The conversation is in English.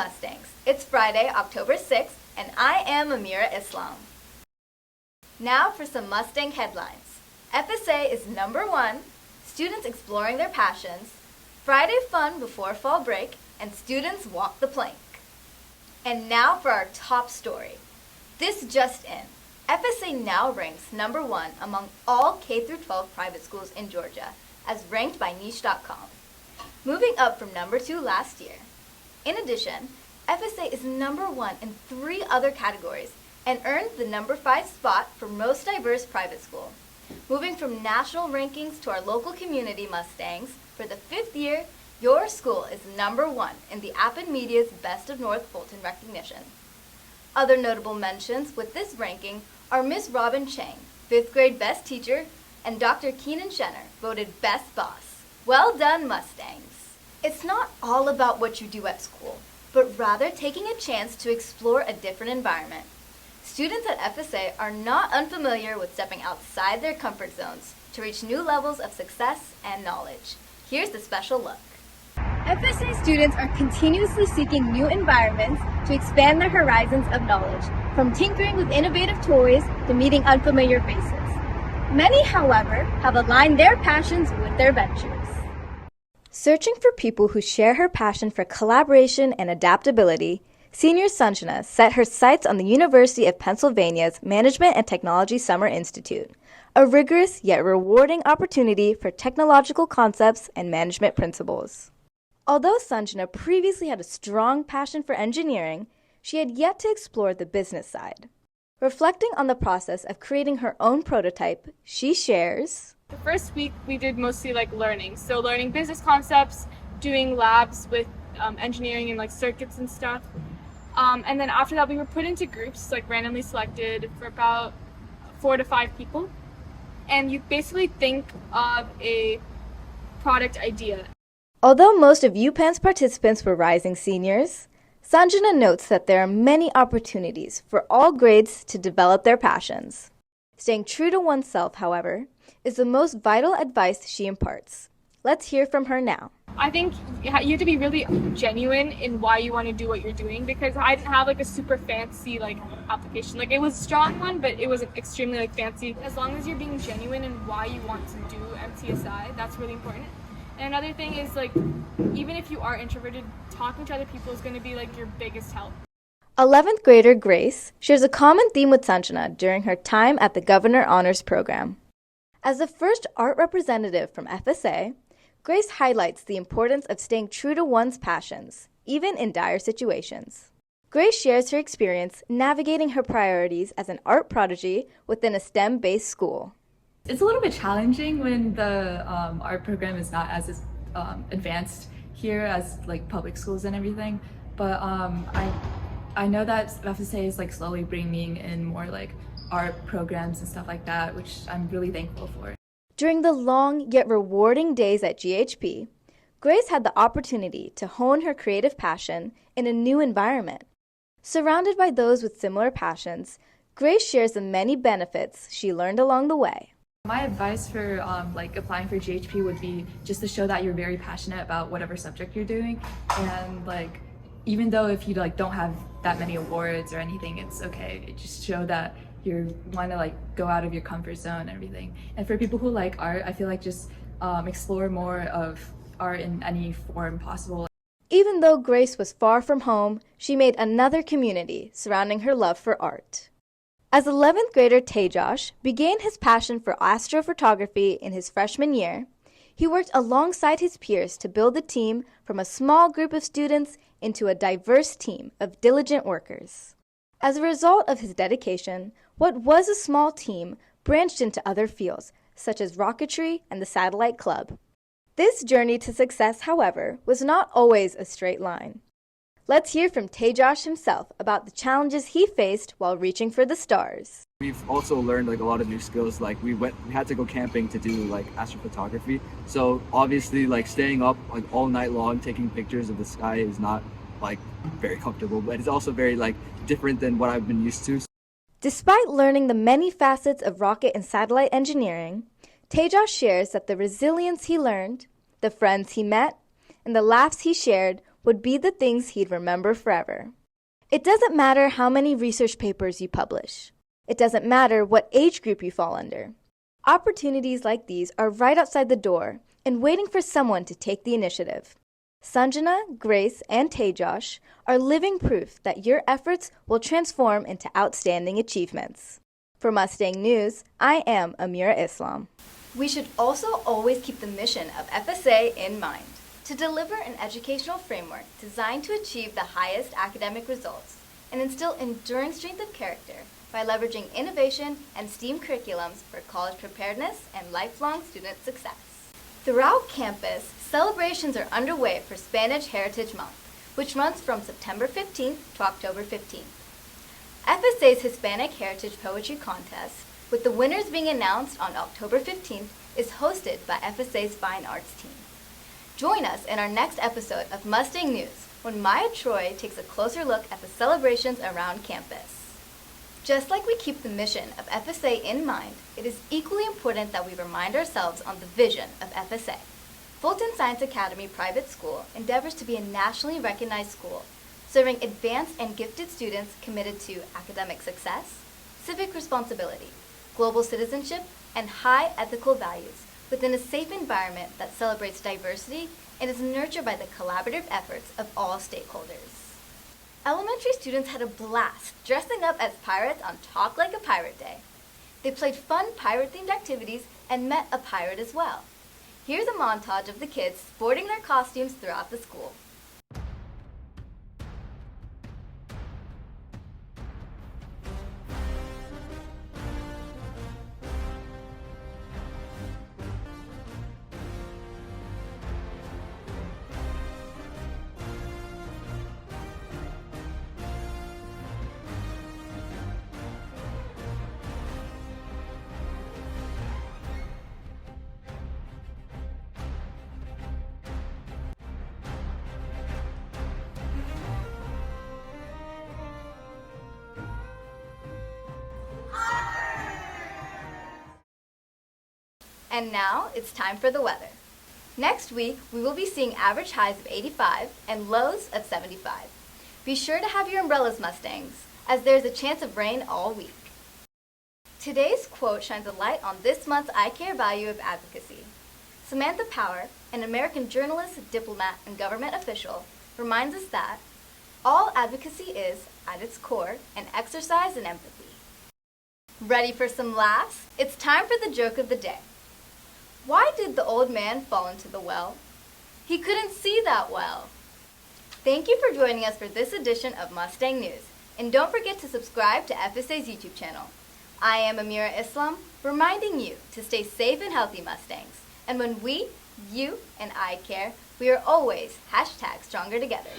Mustangs. It's Friday, October 6th, and I am Amira Islam. Now for some Mustang headlines. FSA is number 1, students exploring their passions, Friday fun before fall break, and students walk the plank. And now for our top story. This just in. FSA now ranks number 1 among all K-12 private schools in Georgia, as ranked by niche.com, moving up from number 2 last year. In addition, FSA is number 1 in 3 other categories and earned the number 5 spot for most diverse private school. Moving from national rankings to our local community Mustangs, for the 5th year, your school is number 1 in the Appen Media's Best of North Fulton recognition. Other notable mentions with this ranking are Miss Robin Chang, 5th grade Best Teacher, and Dr. Keenan Schenner, voted Best Boss. Well done, Mustangs! It's not all about what you do at school, but rather taking a chance to explore a different environment. Students at FSA are not unfamiliar with stepping outside their comfort zones to reach new levels of success and knowledge. Here's the special look. FSA students are continuously seeking new environments to expand their horizons of knowledge, from tinkering with innovative toys to meeting unfamiliar faces. Many, however, have aligned their passions with their ventures. Searching for people who share her passion for collaboration and adaptability, senior Sanjana set her sights on the University of Pennsylvania's Management and Technology Summer Institute, a rigorous yet rewarding opportunity for technological concepts and management principles. Although Sanjana previously had a strong passion for engineering, she had yet to explore the business side. Reflecting on the process of creating her own prototype, she shares, the first week we did mostly learning. So learning business concepts, doing labs with engineering and circuits and stuff. And then after that we were put into groups, randomly selected for about 4 to 5 people. And you basically think of a product idea. Although most of UPenn's participants were rising seniors, Sanjana notes that there are many opportunities for all grades to develop their passions. Staying true to oneself, however, is the most vital advice she imparts. Let's hear from her now. I think you have to be really genuine in why you want to do what you're doing, because I didn't have a super fancy application. It was a strong one, but it wasn't extremely fancy. As long as you're being genuine in why you want to do MTSI, that's really important. And another thing is even if you are introverted, talking to other people is going to be your biggest help. 11th grader Grace shares a common theme with Sanjana during her time at the Governor Honors Program. As the first art representative from FSA, Grace highlights the importance of staying true to one's passions, even in dire situations. Grace shares her experience navigating her priorities as an art prodigy within a STEM-based school. It's a little bit challenging when the art program is not as advanced here as public schools and everything, but I know that FSA is slowly bringing in more art programs and stuff like that, which I'm really thankful for. During the long yet rewarding days at GHP, Grace had the opportunity to hone her creative passion in a new environment. Surrounded by those with similar passions, Grace shares the many benefits she learned along the way. My advice for applying for GHP would be just to show that you're very passionate about whatever subject you're doing, and even though if you don't have that many awards or anything, it's okay. Just show that you want to go out of your comfort zone and everything. And for people who like art, I feel just explore more of art in any form possible. Even though Grace was far from home, she made another community surrounding her love for art. As 11th grader Tejosh began his passion for astrophotography in his freshman year, he worked alongside his peers to build the team from a small group of students into a diverse team of diligent workers. As a result of his dedication, what was a small team branched into other fields, such as rocketry and the Satellite Club. This journey to success, however, was not always a straight line. Let's hear from Tejosh himself about the challenges he faced while reaching for the stars. We've also learned a lot of new skills. We had to go camping to do astrophotography. So obviously staying up all night long taking pictures of the sky is not very comfortable, but it's also very different than what I've been used to. Despite learning the many facets of rocket and satellite engineering, Tejosh shares that the resilience he learned, the friends he met, and the laughs he shared would be the things he'd remember forever. It doesn't matter how many research papers you publish. It doesn't matter what age group you fall under. Opportunities like these are right outside the door and waiting for someone to take the initiative. Sanjana, Grace, and Tejosh are living proof that your efforts will transform into outstanding achievements. For Mustang News, I am Amira Islam. We should also always keep the mission of FSA in mind, to deliver an educational framework designed to achieve the highest academic results and instill enduring strength of character by leveraging innovation and STEAM curriculums for college preparedness and lifelong student success. Throughout campus, celebrations are underway for Spanish Heritage Month, which runs from September 15th to October 15th. FSA's Hispanic Heritage Poetry Contest, with the winners being announced on October 15th, is hosted by FSA's Fine Arts team. Join us in our next episode of Mustang News when Maya Troy takes a closer look at the celebrations around campus. Just like we keep the mission of FSA in mind, it is equally important that we remind ourselves on the vision of FSA. Fulton Science Academy Private School endeavors to be a nationally recognized school, serving advanced and gifted students committed to academic success, civic responsibility, global citizenship, and high ethical values within a safe environment that celebrates diversity and is nurtured by the collaborative efforts of all stakeholders. Elementary students had a blast dressing up as pirates on Talk Like a Pirate Day. They played fun pirate-themed activities and met a pirate as well. Here's a montage of the kids sporting their costumes throughout the school. And now it's time for the weather. Next week, we will be seeing average highs of 85 and lows of 75. Be sure to have your umbrellas, Mustangs, as there's a chance of rain all week. Today's quote shines a light on this month's I Care value of advocacy. Samantha Power, an American journalist, diplomat, and government official, reminds us that all advocacy is, at its core, an exercise in empathy. Ready for some laughs? It's time for the joke of the day. Why did the old man fall into the well? He couldn't see that well. Thank you for joining us for this edition of Mustang News, and don't forget to subscribe to FSA's YouTube channel. I am Amira Islam, reminding you to stay safe and healthy, Mustangs. And when we, you, and I care, we are always #stronger together.